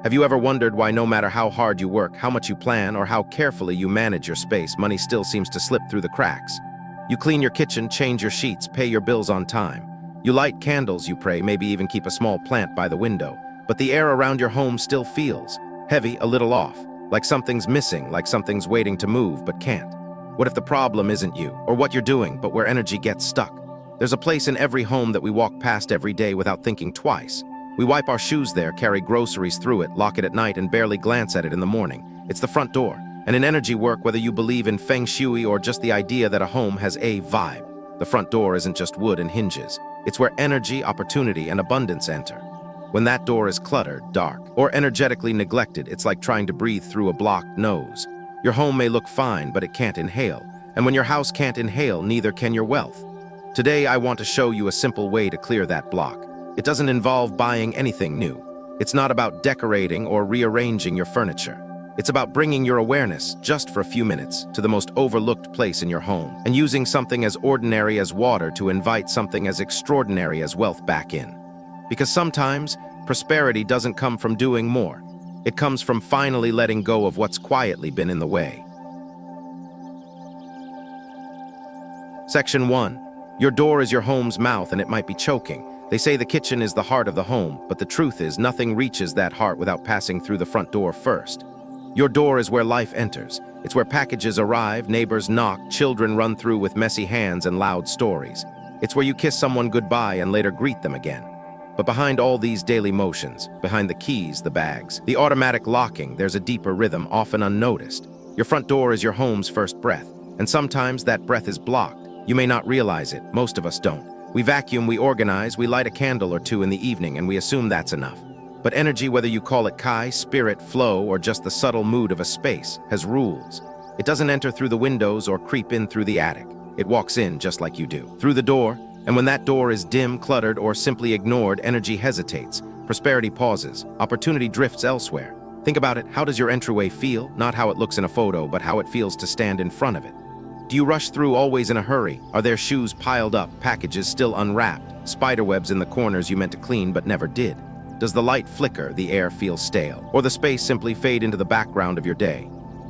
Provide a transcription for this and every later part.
Have you ever wondered why no matter how hard you work, how much you plan, or how carefully you manage your space, money still seems to slip through the cracks? You clean your kitchen, change your sheets, pay your bills on time. You light candles, you pray, maybe even keep a small plant by the window. But the air around your home still feels heavy, a little off, like something's missing, like something's waiting to move but can't. What if the problem isn't you, or what you're doing, but where energy gets stuck? There's a place in every home that we walk past every day without thinking twice. We wipe our shoes there, carry groceries through it, lock it at night, and barely glance at it in the morning. It's the front door. And in energy work, whether you believe in feng shui or just the idea that a home has a vibe, the front door isn't just wood and hinges. It's where energy, opportunity, and abundance enter. When that door is cluttered, dark, or energetically neglected, it's like trying to breathe through a blocked nose. Your home may look fine, but it can't inhale. And when your house can't inhale, neither can your wealth. Today, I want to show you a simple way to clear that block. It doesn't involve buying anything new. It's not about decorating or rearranging your furniture. It's about bringing your awareness, just for a few minutes, to the most overlooked place in your home, and using something as ordinary as water to invite something as extraordinary as wealth back in. Because sometimes, prosperity doesn't come from doing more. It comes from finally letting go of what's quietly been in the way. Section 1. Your door is your home's mouth and it might be choking. They say the kitchen is the heart of the home, but the truth is nothing reaches that heart without passing through the front door first. Your door is where life enters. It's where packages arrive, neighbors knock, children run through with messy hands and loud stories. It's where you kiss someone goodbye and later greet them again. But behind all these daily motions, behind the keys, the bags, the automatic locking, there's a deeper rhythm, often unnoticed. Your front door is your home's first breath, and sometimes that breath is blocked. You may not realize it, most of us don't. We vacuum, we organize, we light a candle or two in the evening, and we assume that's enough. But energy, whether you call it kai, spirit, flow, or just the subtle mood of a space, has rules. It doesn't enter through the windows or creep in through the attic. It walks in just like you do, through the door, and when that door is dim, cluttered, or simply ignored, energy hesitates, prosperity pauses, opportunity drifts elsewhere. Think about it, how does your entryway feel? Not how it looks in a photo, but how it feels to stand in front of it. Do you rush through always in a hurry? Are there shoes piled up, packages still unwrapped, spiderwebs in the corners you meant to clean but never did? Does the light flicker, the air feel stale, or the space simply fade into the background of your day?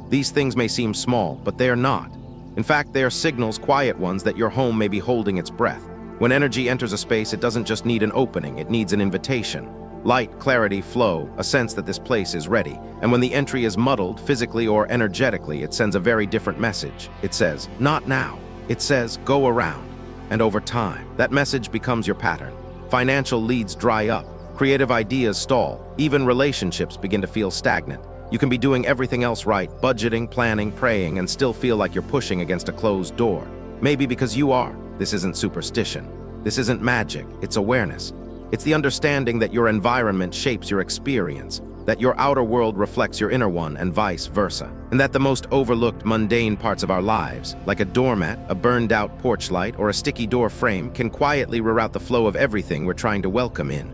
These things may seem small, but they are not. In fact, they are signals, quiet ones, that your home may be holding its breath. When energy enters a space, it doesn't just need an opening, it needs an invitation. Light, clarity, flow, a sense that this place is ready. And when the entry is muddled, physically or energetically, it sends a very different message. It says, not now. It says, go around. And over time, that message becomes your pattern. Financial leads dry up. Creative ideas stall. Even relationships begin to feel stagnant. You can be doing everything else right, budgeting, planning, praying, and still feel like you're pushing against a closed door. Maybe because you are. This isn't superstition. This isn't magic. It's awareness. It's the understanding that your environment shapes your experience, that your outer world reflects your inner one, and vice versa. And that the most overlooked, mundane parts of our lives, like a doormat, a burned-out porch light, or a sticky door frame, can quietly reroute the flow of everything we're trying to welcome in.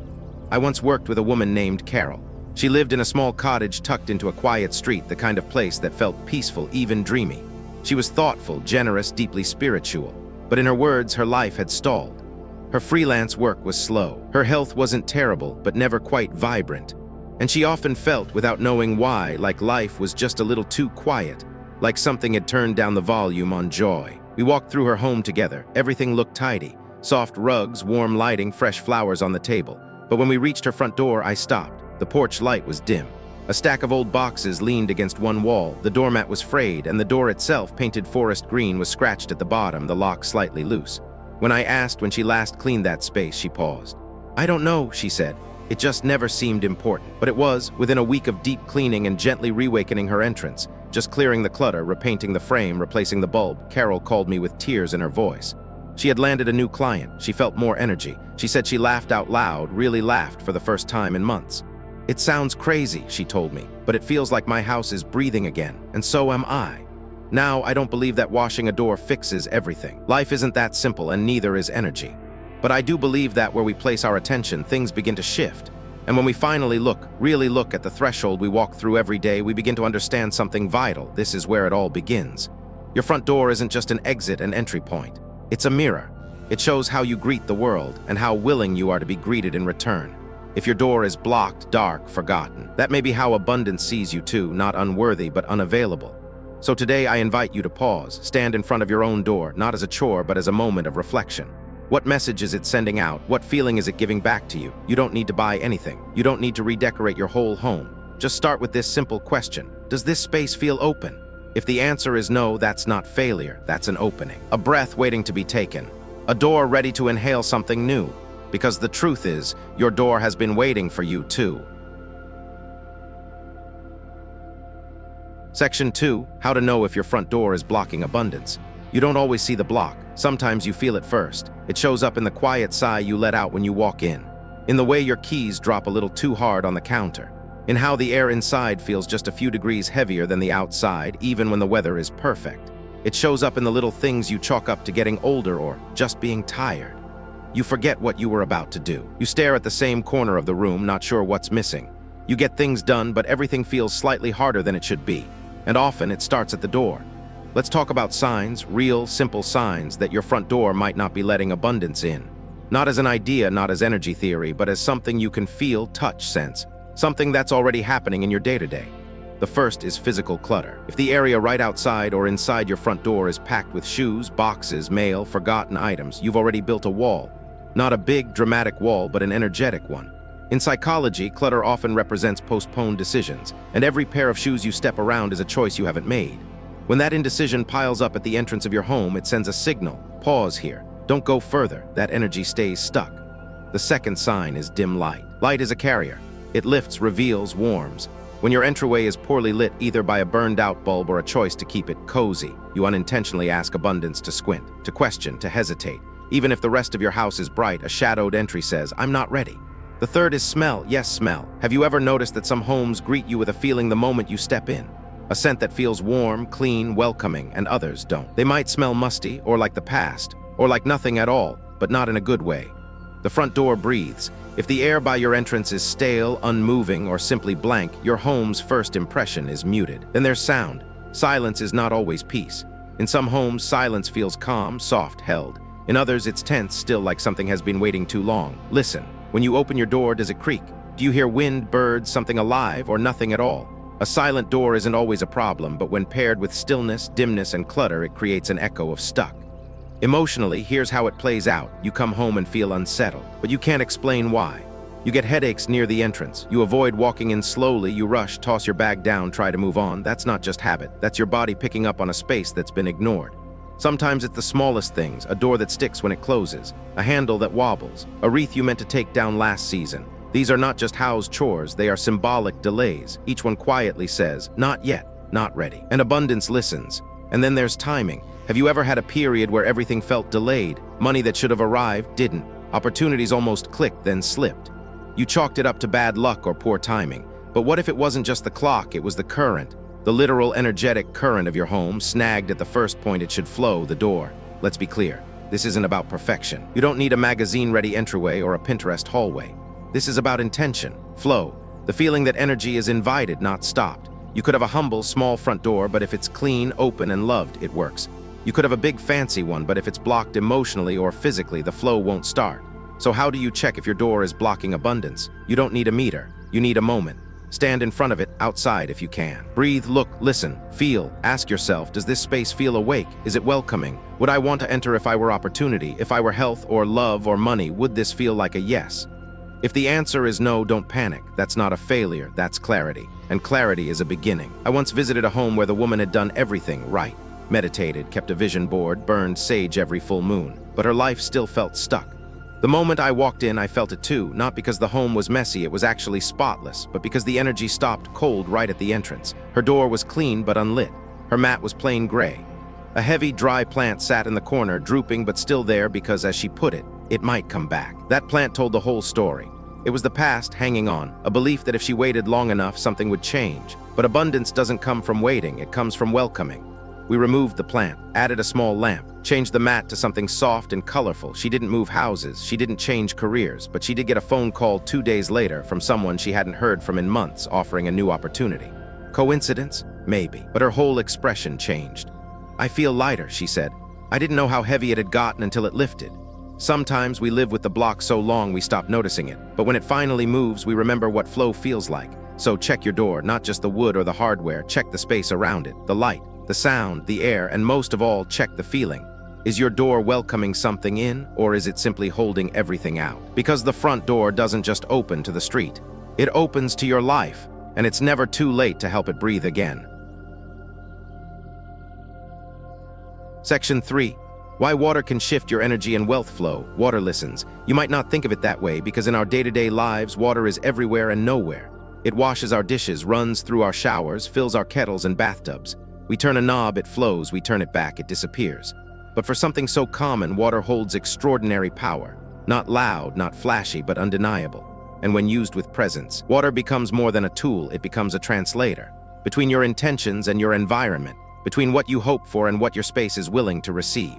I once worked with a woman named Carol. She lived in a small cottage tucked into a quiet street, the kind of place that felt peaceful, even dreamy. She was thoughtful, generous, deeply spiritual. But in her words, her life had stalled. Her freelance work was slow. Her health wasn't terrible, but never quite vibrant. And she often felt, without knowing why, like life was just a little too quiet, like something had turned down the volume on joy. We walked through her home together. Everything looked tidy. Soft rugs, warm lighting, fresh flowers on the table. But when we reached her front door, I stopped. The porch light was dim. A stack of old boxes leaned against one wall. The doormat was frayed, and the door itself, painted forest green, was scratched at the bottom, the lock slightly loose. When I asked when she last cleaned that space, she paused. I don't know, she said. It just never seemed important. But it was, within a week of deep cleaning and gently reawakening her entrance, just clearing the clutter, repainting the frame, replacing the bulb, Carol called me with tears in her voice. She had landed a new client. She felt more energy. She said she laughed out loud, really laughed for the first time in months. It sounds crazy, she told me, but it feels like my house is breathing again, and so am I. Now, I don't believe that washing a door fixes everything. Life isn't that simple, and neither is energy. But I do believe that where we place our attention, things begin to shift. And when we finally look, really look at the threshold we walk through every day, we begin to understand something vital. This is where it all begins. Your front door isn't just an exit and entry point. It's a mirror. It shows how you greet the world and how willing you are to be greeted in return. If your door is blocked, dark, forgotten, that may be how abundance sees you too, not unworthy but unavailable. So today I invite you to pause, stand in front of your own door, not as a chore but as a moment of reflection. What message is it sending out? What feeling is it giving back to you? You don't need to buy anything. You don't need to redecorate your whole home. Just start with this simple question. Does this space feel open? If the answer is no, that's not failure, that's an opening. A breath waiting to be taken. A door ready to inhale something new. Because the truth is, your door has been waiting for you too. Section 2, how to know if your front door is blocking abundance. You don't always see the block. Sometimes you feel it first. It shows up in the quiet sigh you let out when you walk in. In the way your keys drop a little too hard on the counter. In how the air inside feels just a few degrees heavier than the outside, even when the weather is perfect. It shows up in the little things you chalk up to getting older or just being tired. You forget what you were about to do. You stare at the same corner of the room, not sure what's missing. You get things done, but everything feels slightly harder than it should be. And often it starts at the door. Let's talk about signs, real, simple signs that your front door might not be letting abundance in. Not as an idea, not as energy theory, but as something you can feel, touch, sense. Something that's already happening in your day-to-day. The first is physical clutter. If the area right outside or inside your front door is packed with shoes, boxes, mail, forgotten items, you've already built a wall. Not a big, dramatic wall, but an energetic one. In psychology, clutter often represents postponed decisions, and every pair of shoes you step around is a choice you haven't made. When that indecision piles up at the entrance of your home, it sends a signal. Pause here. Don't go further. That energy stays stuck. The second sign is dim light. Light is a carrier. It lifts, reveals, warms. When your entryway is poorly lit either by a burned-out bulb or a choice to keep it cozy, you unintentionally ask abundance to squint, to question, to hesitate. Even if the rest of your house is bright, a shadowed entry says, "I'm not ready." The third is smell. Yes, smell. Have you ever noticed that some homes greet you with a feeling the moment you step in? A scent that feels warm, clean, welcoming, and others don't. They might smell musty, or like the past, or like nothing at all, but not in a good way. The front door breathes. If the air by your entrance is stale, unmoving, or simply blank, your home's first impression is muted. Then there's sound. Silence is not always peace. In some homes, silence feels calm, soft, held. In others, it's tense, still like something has been waiting too long. Listen. When you open your door, does it creak? Do you hear wind, birds, something alive, or nothing at all? A silent door isn't always a problem, but when paired with stillness, dimness, and clutter, it creates an echo of stuck. Emotionally, here's how it plays out. You come home and feel unsettled, but you can't explain why. You get headaches near the entrance. You avoid walking in slowly. You rush, toss your bag down, try to move on. That's not just habit. That's your body picking up on a space that's been ignored. Sometimes it's the smallest things, a door that sticks when it closes, a handle that wobbles, a wreath you meant to take down last season. These are not just house chores, they are symbolic delays. Each one quietly says, not yet, not ready. And abundance listens. And then there's timing. Have you ever had a period where everything felt delayed? Money that should have arrived didn't. Opportunities almost clicked, then slipped. You chalked it up to bad luck or poor timing. But what if it wasn't just the clock, it was the current? The literal energetic current of your home, snagged at the first point it should flow, the door. Let's be clear, this isn't about perfection. You don't need a magazine-ready entryway or a Pinterest hallway. This is about intention, flow, the feeling that energy is invited, not stopped. You could have a humble, small front door, but if it's clean, open, and loved, it works. You could have a big, fancy one, but if it's blocked emotionally or physically, the flow won't start. So how do you check if your door is blocking abundance? You don't need a meter. You need a moment. Stand in front of it, outside if you can. Breathe, look, listen, feel. Ask yourself, does this space feel awake? Is it welcoming? Would I want to enter if I were opportunity? If I were health or love or money, would this feel like a yes? If the answer is no, don't panic. That's not a failure, that's clarity. And clarity is a beginning. I once visited a home where the woman had done everything right. Meditated, kept a vision board, burned sage every full moon. But her life still felt stuck. The moment I walked in, I felt it too, not because the home was messy, it was actually spotless, but because the energy stopped cold right at the entrance. Her door was clean but unlit. Her mat was plain gray. A heavy, dry plant sat in the corner, drooping but still there because, as she put it, it might come back. That plant told the whole story. It was the past hanging on, a belief that if she waited long enough, something would change. But abundance doesn't come from waiting, it comes from welcoming. We removed the plant, added a small lamp, changed the mat to something soft and colorful. She didn't move houses, she didn't change careers, but she did get a phone call 2 days later from someone she hadn't heard from in months, offering a new opportunity. Coincidence? Maybe. But her whole expression changed. "I feel lighter," she said. "I didn't know how heavy it had gotten until it lifted." Sometimes we live with the block so long we stop noticing it, but when it finally moves, we remember what flow feels like. So check your door, not just the wood or the hardware, check the space around it, the light, the sound, the air, and most of all, check the feeling. Is your door welcoming something in, or is it simply holding everything out? Because the front door doesn't just open to the street. It opens to your life, and it's never too late to help it breathe again. Section 3. Why water can shift your energy and wealth flow. Water listens. You might not think of it that way because in our day-to-day lives, water is everywhere and nowhere. It washes our dishes, runs through our showers, fills our kettles and bathtubs. We turn a knob, it flows. We turn it back, it disappears. But for something so common, water holds extraordinary power. Not loud, not flashy, but undeniable. And when used with presence, water becomes more than a tool, it becomes a translator. Between your intentions and your environment, between what you hope for and what your space is willing to receive.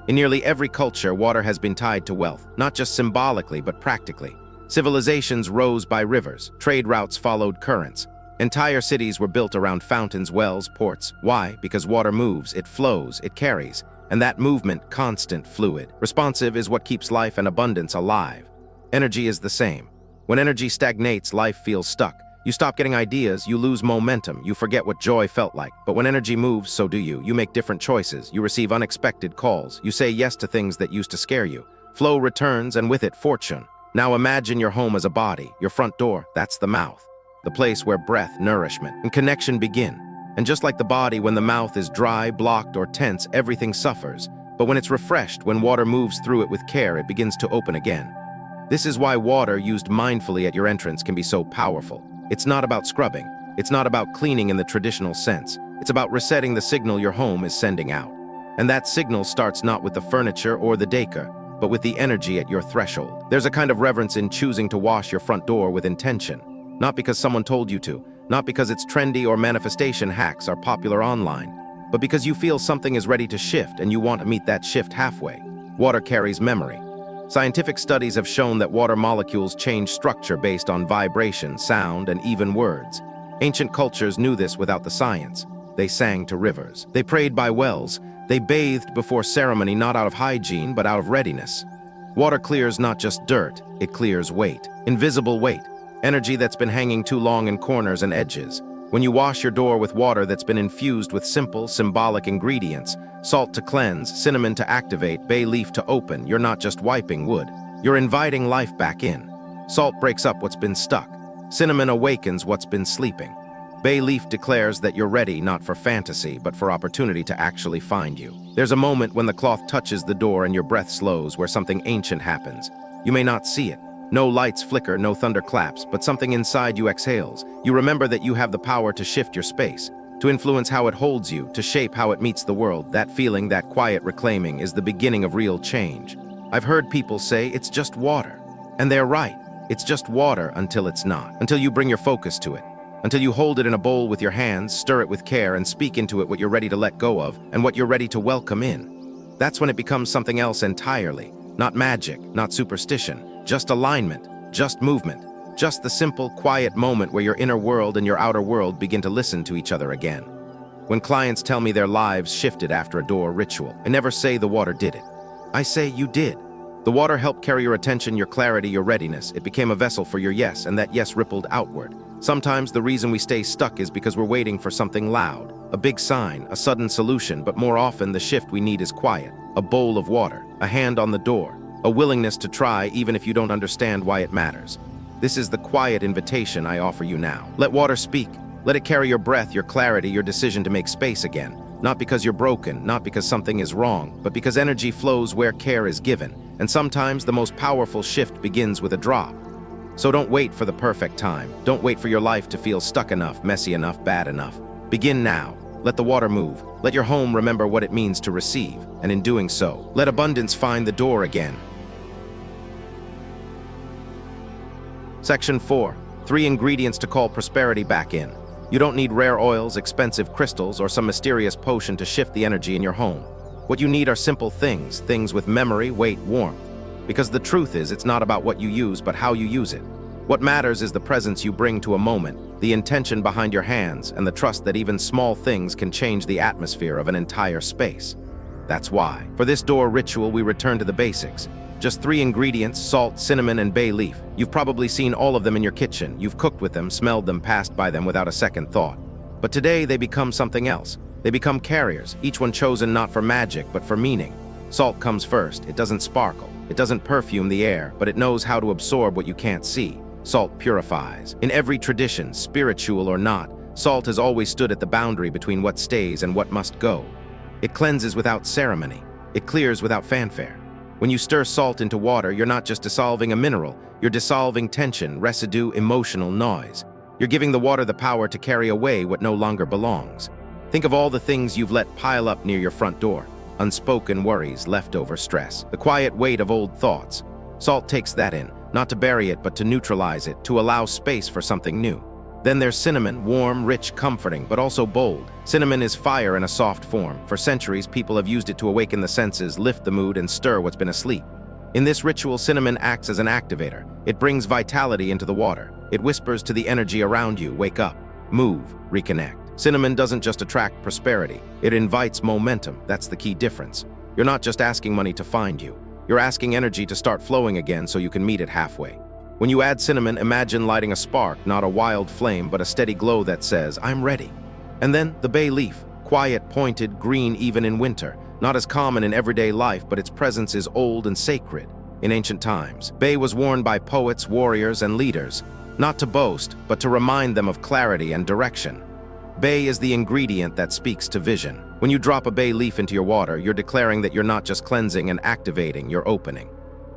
In nearly every culture, water has been tied to wealth, not just symbolically, but practically. Civilizations rose by rivers, trade routes followed currents. Entire cities were built around fountains, wells, ports. Why? Because water moves, it flows, it carries. And that movement, constant, fluid, responsive, is what keeps life and abundance alive. Energy is the same. When energy stagnates, life feels stuck. You stop getting ideas, you lose momentum, you forget what joy felt like. But when energy moves, so do you. You make different choices, you receive unexpected calls, you say yes to things that used to scare you. Flow returns, and with it, fortune. Now imagine your home as a body, your front door, that's the mouth. The place where breath, nourishment, and connection begin. And just like the body, when the mouth is dry, blocked, or tense, everything suffers. But when it's refreshed, when water moves through it with care, it begins to open again. This is why water used mindfully at your entrance can be so powerful. It's not about scrubbing. It's not about cleaning in the traditional sense. It's about resetting the signal your home is sending out. And that signal starts not with the furniture or the decor, but with the energy at your threshold. There's a kind of reverence in choosing to wash your front door with intention. Not because someone told you to, not because it's trendy or manifestation hacks are popular online, but because you feel something is ready to shift and you want to meet that shift halfway. Water carries memory. Scientific studies have shown that water molecules change structure based on vibration, sound, and even words. Ancient cultures knew this without the science. They sang to rivers. They prayed by wells. They bathed before ceremony, not out of hygiene, but out of readiness. Water clears not just dirt, it clears weight. Invisible weight. Energy that's been hanging too long in corners and edges. When you wash your door with water that's been infused with simple, symbolic ingredients, salt to cleanse, cinnamon to activate, bay leaf to open, you're not just wiping wood. You're inviting life back in. Salt breaks up what's been stuck. Cinnamon awakens what's been sleeping. Bay leaf declares that you're ready not for fantasy, but for opportunity to actually find you. There's a moment when the cloth touches the door and your breath slows, where something ancient happens. You may not see it. No lights flicker, no thunder claps, but something inside you exhales. You remember that you have the power to shift your space, to influence how it holds you, to shape how it meets the world. That feeling, that quiet reclaiming, is the beginning of real change. I've heard people say it's just water. And they're right. It's just water until it's not. Until you bring your focus to it. Until you hold it in a bowl with your hands, stir it with care, and speak into it what you're ready to let go of and what you're ready to welcome in. That's when it becomes something else entirely. Not magic, not superstition. Just alignment, just movement, just the simple, quiet moment where your inner world and your outer world begin to listen to each other again. When clients tell me their lives shifted after a door ritual, I never say the water did it. I say you did. The water helped carry your attention, your clarity, your readiness. It became a vessel for your yes, and that yes rippled outward. Sometimes the reason we stay stuck is because we're waiting for something loud, a big sign, a sudden solution, but more often the shift we need is quiet, a bowl of water, a hand on the door, a willingness to try even if you don't understand why it matters. This is the quiet invitation I offer you now. Let water speak. Let it carry your breath, your clarity, your decision to make space again. Not because you're broken, not because something is wrong, but because energy flows where care is given. And sometimes the most powerful shift begins with a drop. So don't wait for the perfect time. Don't wait for your life to feel stuck enough, messy enough, bad enough. Begin now. Let the water move. Let your home remember what it means to receive. And in doing so, let abundance find the door again. Section 4. 3 ingredients to call prosperity back in. You don't need rare oils, expensive crystals, or some mysterious potion to shift the energy in your home. What you need are simple things, things with memory, weight, warmth. Because the truth is, it's not about what you use, but how you use it. What matters is the presence you bring to a moment, the intention behind your hands, and the trust that even small things can change the atmosphere of an entire space. That's why, for this door ritual, we return to the basics. Just three ingredients: salt, cinnamon, and bay leaf. You've probably seen all of them in your kitchen. You've cooked with them, smelled them, passed by them without a second thought. But today they become something else. They become carriers, each one chosen not for magic, but for meaning. Salt comes first. It doesn't sparkle. It doesn't perfume the air, but it knows how to absorb what you can't see. Salt purifies. In every tradition, spiritual or not, salt has always stood at the boundary between what stays and what must go. It cleanses without ceremony. It clears without fanfare. When you stir salt into water, you're not just dissolving a mineral, you're dissolving tension, residue, emotional noise. You're giving the water the power to carry away what no longer belongs. Think of all the things you've let pile up near your front door. Unspoken worries, leftover stress, the quiet weight of old thoughts. Salt takes that in, not to bury it, but to neutralize it, to allow space for something new. Then there's cinnamon, warm, rich, comforting, but also bold. Cinnamon is fire in a soft form. For centuries, people have used it to awaken the senses, lift the mood, and stir what's been asleep. In this ritual, cinnamon acts as an activator. It brings vitality into the water. It whispers to the energy around you, wake up, move, reconnect. Cinnamon doesn't just attract prosperity. It invites momentum. That's the key difference. You're not just asking money to find you. You're asking energy to start flowing again so you can meet it halfway. When you add cinnamon, imagine lighting a spark, not a wild flame, but a steady glow that says, I'm ready. And then the bay leaf, quiet, pointed, green even in winter. Not as common in everyday life, but its presence is old and sacred. In ancient times, bay was worn by poets, warriors, and leaders, not to boast, but to remind them of clarity and direction. Bay is the ingredient that speaks to vision. When you drop a bay leaf into your water, you're declaring that you're not just cleansing and activating, you're opening.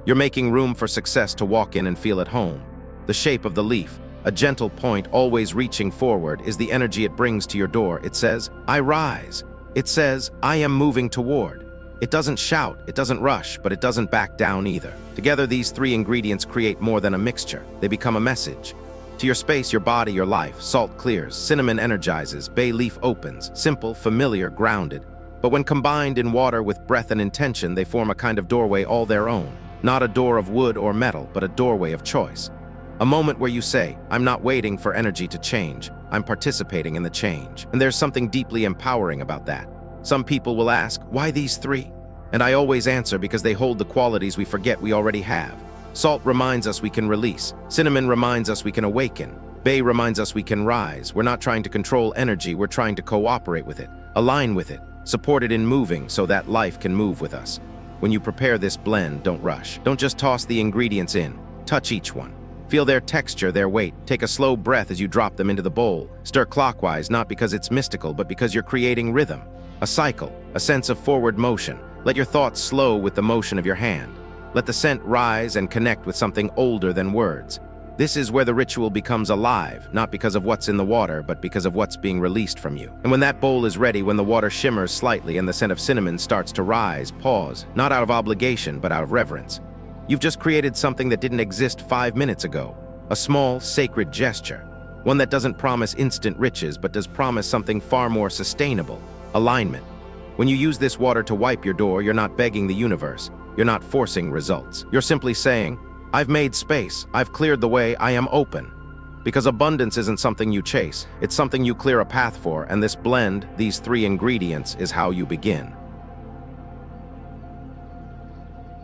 You're making room for success to walk in and feel at home. The shape of the leaf, a gentle point always reaching forward, is the energy it brings to your door. It says, I rise. It says, I am moving toward. It doesn't shout, it doesn't rush, but it doesn't back down either. Together, these three ingredients create more than a mixture. They become a message. To your space, your body, your life, salt clears, cinnamon energizes, bay leaf opens, simple, familiar, grounded. But when combined in water with breath and intention, they form a kind of doorway all their own. Not a door of wood or metal, but a doorway of choice. A moment where you say, I'm not waiting for energy to change, I'm participating in the change. And there's something deeply empowering about that. Some people will ask, why these three? And I always answer, because they hold the qualities we forget we already have. Salt reminds us we can release. Cinnamon reminds us we can awaken. Bay reminds us we can rise. We're not trying to control energy, we're trying to cooperate with it, align with it, support it in moving so that life can move with us. When you prepare this blend, don't rush. Don't just toss the ingredients in. Touch each one. Feel their texture, their weight. Take a slow breath as you drop them into the bowl. Stir clockwise, not because it's mystical, but because you're creating rhythm. A cycle, a sense of forward motion. Let your thoughts slow with the motion of your hand. Let the scent rise and connect with something older than words. This is where the ritual becomes alive, not because of what's in the water, but because of what's being released from you. And when that bowl is ready, when the water shimmers slightly and the scent of cinnamon starts to rise, pause, not out of obligation, but out of reverence. You've just created something that didn't exist 5 minutes ago. A small, sacred gesture. One that doesn't promise instant riches, but does promise something far more sustainable. Alignment. When you use this water to wipe your door, you're not begging the universe. You're not forcing results. You're simply saying, I've made space, I've cleared the way, I am open. Because abundance isn't something you chase, it's something you clear a path for, and this blend, these three ingredients, is how you begin.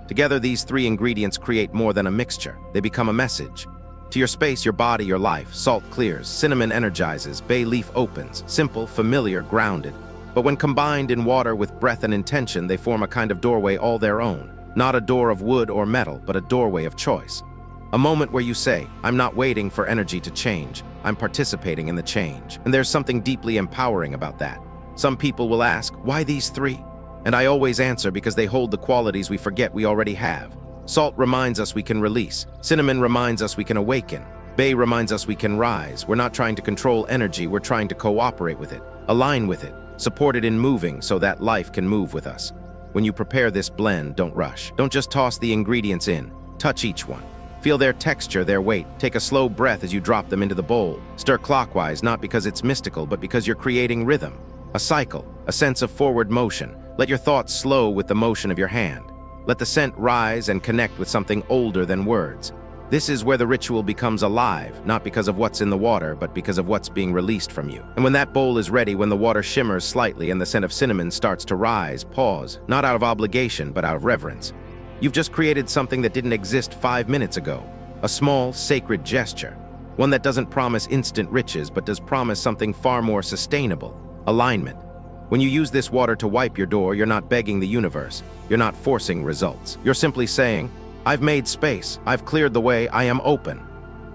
Together, these three ingredients create more than a mixture. They become a message. To your space, your body, your life, salt clears, cinnamon energizes, bay leaf opens, simple, familiar, grounded. But when combined in water with breath and intention, they form a kind of doorway all their own. Not a door of wood or metal, but a doorway of choice. A moment where you say, I'm not waiting for energy to change, I'm participating in the change. And there's something deeply empowering about that. Some people will ask, why these three? And I always answer, because they hold the qualities we forget we already have. Salt reminds us we can release. Cinnamon reminds us we can awaken. Bay reminds us we can rise. We're not trying to control energy, we're trying to cooperate with it, align with it, support it in moving so that life can move with us. When you prepare this blend, don't rush. Don't just toss the ingredients in. Touch each one. Feel their texture, their weight. Take a slow breath as you drop them into the bowl. Stir clockwise, not because it's mystical, but because you're creating rhythm. A cycle, a sense of forward motion. Let your thoughts slow with the motion of your hand. Let the scent rise and connect with something older than words. This is where the ritual becomes alive, not because of what's in the water, but because of what's being released from you. And when that bowl is ready, when the water shimmers slightly and the scent of cinnamon starts to rise, pause, not out of obligation, but out of reverence. You've just created something that didn't exist 5 minutes ago. A small, sacred gesture. One that doesn't promise instant riches, but does promise something far more sustainable. Alignment. When you use this water to wipe your door, you're not begging the universe. You're not forcing results. You're simply saying, I've made space. I've cleared the way. I am open.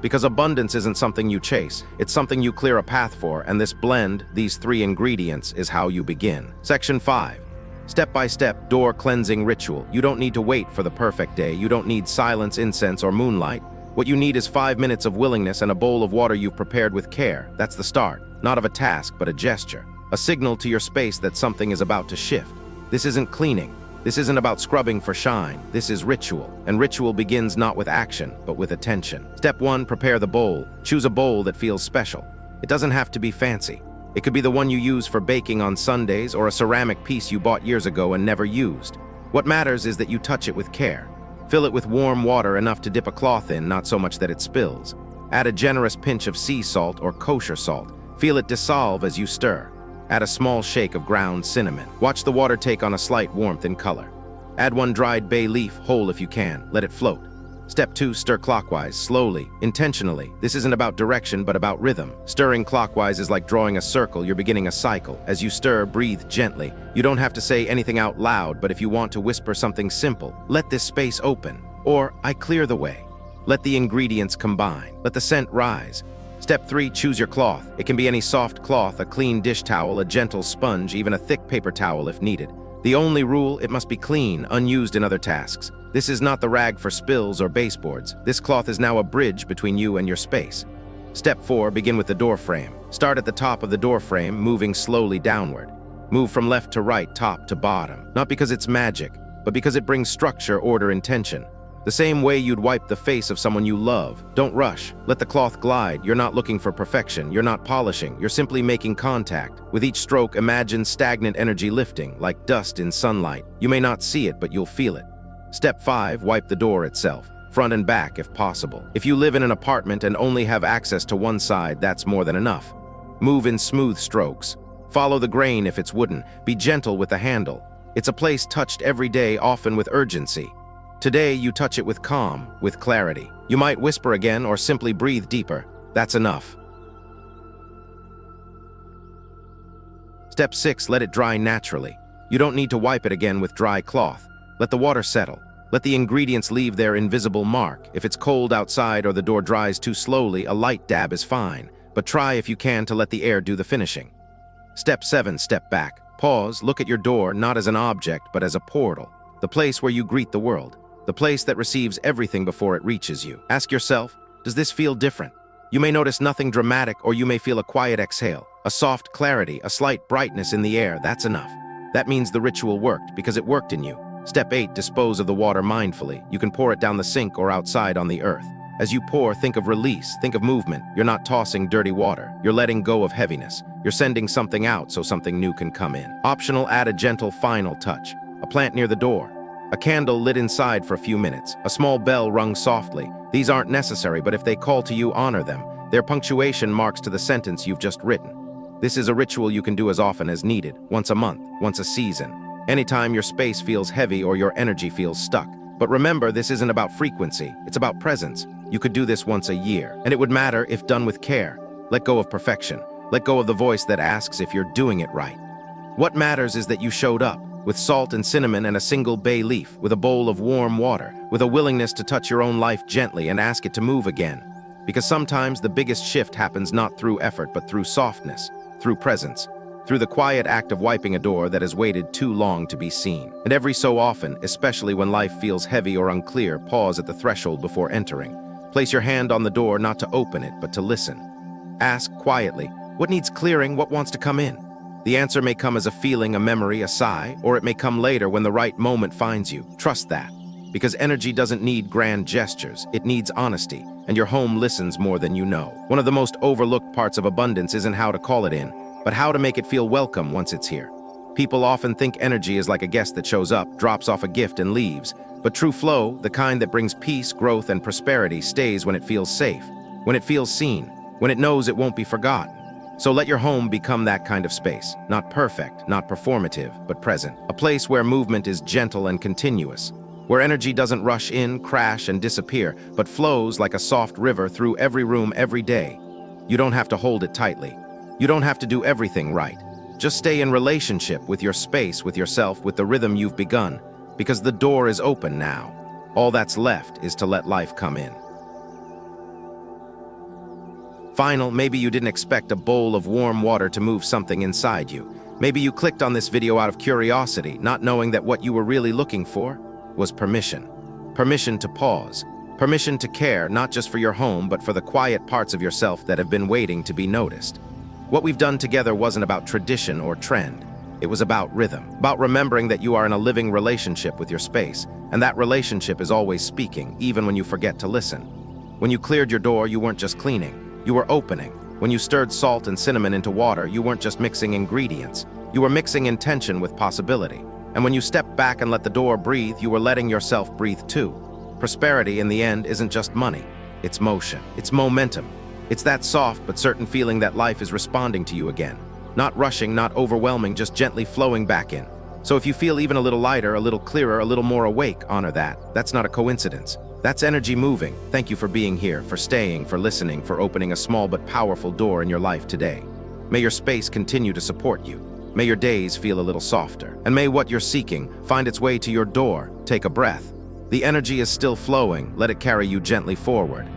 Because abundance isn't something you chase. It's something you clear a path for, and this blend, these 3 ingredients, is how you begin. Section 5. Step-by-step door cleansing ritual. You don't need to wait for the perfect day. You don't need silence, incense, or moonlight. What you need is 5 minutes of willingness and a bowl of water you've prepared with care. That's the start. Not of a task, but a gesture. A signal to your space that something is about to shift. This isn't cleaning. This isn't about scrubbing for shine. This is ritual. And ritual begins not with action, but with attention. Step 1, prepare the bowl. Choose a bowl that feels special. It doesn't have to be fancy. It could be the one you use for baking on Sundays or a ceramic piece you bought years ago and never used. What matters is that you touch it with care. Fill it with warm water enough to dip a cloth in, not so much that it spills. Add a generous pinch of sea salt or kosher salt. Feel it dissolve as you stir. Add a small shake of ground cinnamon. Watch the water take on a slight warmth and color. Add 1 dried bay leaf, whole if you can. Let it float. Step 2, stir clockwise, slowly, intentionally. This isn't about direction, but about rhythm. Stirring clockwise is like drawing a circle. You're beginning a cycle. As you stir, breathe gently. You don't have to say anything out loud, but if you want to whisper something simple, let this space open. Or, I clear the way. Let the ingredients combine. Let the scent rise. Step 3, choose your cloth. It can be any soft cloth, a clean dish towel, a gentle sponge, even a thick paper towel if needed. The only rule, it must be clean, unused in other tasks. This is not the rag for spills or baseboards. This cloth is now a bridge between you and your space. Step 4, begin with the door frame. Start at the top of the door frame, moving slowly downward. Move from left to right, top to bottom. Not because it's magic, but because it brings structure, order, and tension. The same way you'd wipe the face of someone you love. Don't rush. Let the cloth glide. You're not looking for perfection. You're not polishing. You're simply making contact. With each stroke, imagine stagnant energy lifting, like dust in sunlight. You may not see it, but you'll feel it. Step 5, wipe the door itself, front and back if possible. If you live in an apartment and only have access to one side, that's more than enough. Move in smooth strokes. Follow the grain if it's wooden. Be gentle with the handle. It's a place touched every day, often with urgency. Today, you touch it with calm, with clarity. You might whisper again or simply breathe deeper. That's enough. Step 6, let it dry naturally. You don't need to wipe it again with dry cloth. Let the water settle. Let the ingredients leave their invisible mark. If it's cold outside or the door dries too slowly, a light dab is fine. But try if you can to let the air do the finishing. Step 7, step back. Pause, look at your door not as an object, but as a portal. The place where you greet the world. The place that receives everything before it reaches you. Ask yourself, does this feel different? You may notice nothing dramatic, or you may feel a quiet exhale, a soft clarity, a slight brightness in the air. That's enough. That means the ritual worked, because it worked in you. Step 8, dispose of the water mindfully. You can pour it down the sink or outside on the earth. As you pour, think of release, think of movement. You're not tossing dirty water. You're letting go of heaviness. You're sending something out so something new can come in. Optional, add a gentle final touch. A plant near the door. A candle lit inside for a few minutes. A small bell rung softly. These aren't necessary, but if they call to you, honor them. Their punctuation marks to the sentence you've just written. This is a ritual you can do as often as needed, once a month, once a season. Anytime your space feels heavy or your energy feels stuck. But remember, this isn't about frequency, it's about presence. You could do this once a year, and it would matter if done with care. Let go of perfection. Let go of the voice that asks if you're doing it right. What matters is that you showed up, with salt and cinnamon and a single bay leaf, with a bowl of warm water, with a willingness to touch your own life gently and ask it to move again. Because sometimes the biggest shift happens not through effort, but through softness, through presence, through the quiet act of wiping a door that has waited too long to be seen. And every so often, especially when life feels heavy or unclear, pause at the threshold before entering. Place your hand on the door not to open it, but to listen. Ask quietly, what needs clearing, what wants to come in? The answer may come as a feeling, a memory, a sigh, or it may come later when the right moment finds you. Trust that. Because energy doesn't need grand gestures, it needs honesty, and your home listens more than you know. One of the most overlooked parts of abundance isn't how to call it in, but how to make it feel welcome once it's here. People often think energy is like a guest that shows up, drops off a gift, and leaves. But true flow, the kind that brings peace, growth, and prosperity, stays when it feels safe, when it feels seen, when it knows it won't be forgotten. So let your home become that kind of space. Not perfect, not performative, but present. A place where movement is gentle and continuous. where energy doesn't rush in, crash, and disappear, but flows like a soft river through every room every day. You don't have to hold it tightly. You don't have to do everything right. Just stay in relationship with your space, with yourself, with the rhythm you've begun, because the door is open now. All that's left is to let life come in. Maybe you didn't expect a bowl of warm water to move something inside you. Maybe you clicked on this video out of curiosity, not knowing that what you were really looking for was permission. Permission to pause. Permission to care, not just for your home, but for the quiet parts of yourself that have been waiting to be noticed. What we've done together wasn't about tradition or trend. It was about rhythm, about remembering that you are in a living relationship with your space, and that relationship is always speaking, even when you forget to listen. When you cleared your door, you weren't just cleaning. You were opening. When you stirred salt and cinnamon into water, you weren't just mixing ingredients. You were mixing intention with possibility. And when you stepped back and let the door breathe, you were letting yourself breathe too. Prosperity, in the end, isn't just money. It's motion. It's momentum. It's that soft but certain feeling that life is responding to you again. Not rushing, not overwhelming, just gently flowing back in. So if you feel even a little lighter, a little clearer, a little more awake, honor that. That's not a coincidence. That's energy moving. Thank you for being here, for staying, for listening, for opening a small but powerful door in your life today. May your space continue to support you. May your days feel a little softer. And may what you're seeking find its way to your door. Take a breath. The energy is still flowing. Let it carry you gently forward.